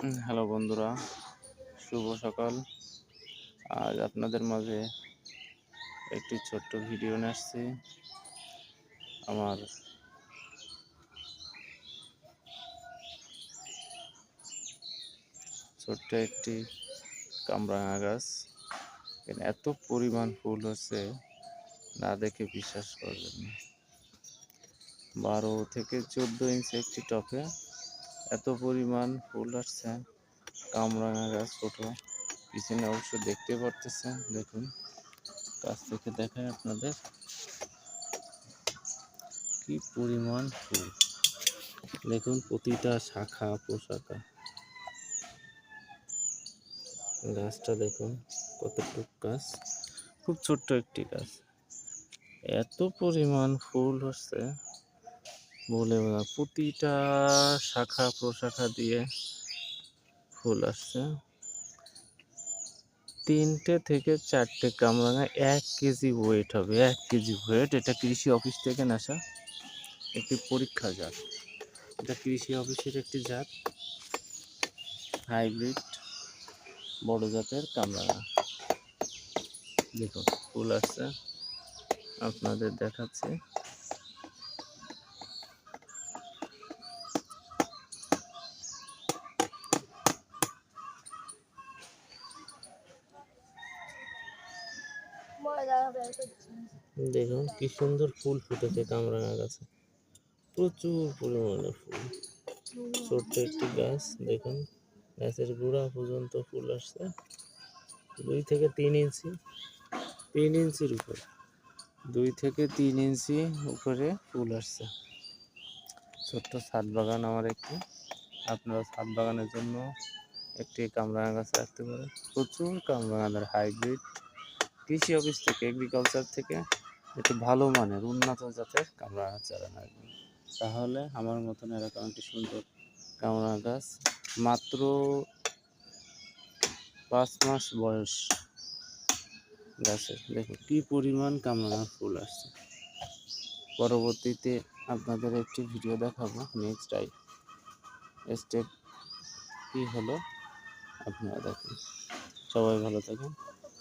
Hello বন্ধুরা, শুভ সকাল। আজ আপনাদের মাঝে একটি ছোট্ট ভিডিও নিয়ে আসছি। আমার ছোট্ট একটি কামরাঙা গাছ, এত পরিমাণ ফুল হচ্ছে, না দেখে বিশ্বাস করবেন না। 12 থেকে 14 ইঞ্চি একটি টপে এত পরিমাণ ফুল আসছে। কামরাঙা গাছ ছোট, পিছনে অবশ্য দেখতে পারতেছেন। দেখুন, কাছ থেকে দেখায় আপনাদের কি পরিমাণ ফুল। দেখুন প্রতিটা শাখা প্রশাখা, গাছটা দেখুন কতটুকু গাছ, খুব ছোট্ট একটি গাছ, এত পরিমাণ ফুল হচ্ছে বলে প্রতিটা শাখা প্রশাখা দিয়ে ফুল আসছে। 3টে থেকে 4টে কামরাঙা 1 কেজি ওয়েট হবে, 1 কেজি ওয়েট। এটা কৃষি অফিস থেকে আসা একটি পরীক্ষা জাত। এটা কৃষি অফিসের একটি জাত, হাইব্রিড বড় জাতের কামরাঙা। দেখুন ফুল আসছে, আপনাদের দেখাচ্ছে। দেখুন কি সুন্দর ফুল ফুটেছে কামরাঙা গাছে, প্রচুর পরিমাণে ফুল। ছোট্ট একটি গাছ, দেখুন গাছের গোড়া পর্যন্ত ফুল আসছে। 2 থেকে 3 ইঞ্চি, 3 ইঞ্চির উপরে, 2 থেকে 3 ইঞ্চি উপরে ফুল আসছে। ছোট্ট ছাদ বাগান আমার একটি, আপনারা ছাদ বাগানের জন্য একটি কামরাঙা গাছ রাখতে পারেন। প্রচুর কামরাঙাদের হাইব্রিড কৃষি অফিস থেকে, এগ্রিকালচার থেকে একটু ভালো মানের উন্নত জাতের কামরাঙা চারা রাখবেন, তাহলে আমার মতন এরকম একটি সুন্দর কামরাঙা গাছ, মাত্র 5 মাস বয়স গাছের। দেখো কি পরিমাণ কামরাঙা ফুল আসছে। পরবর্তীতে আপনাদের একটি ভিডিও দেখাবো, নেক্সট স্টেপ কি হলো আপনারা দেখুন। সবাই ভালো থাকেন,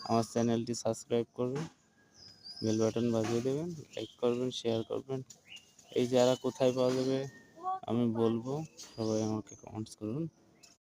আমার চ্যানেলটি সাবস্ক্রাইব করবেন, বেল বাটন বাজিয়ে দেবেন, লাইক করবেন, শেয়ার করবেন। এই যারা কোথায় পাওয়া যাবে আমি বলবো, সবাই আমাকে কমেন্টস করুন।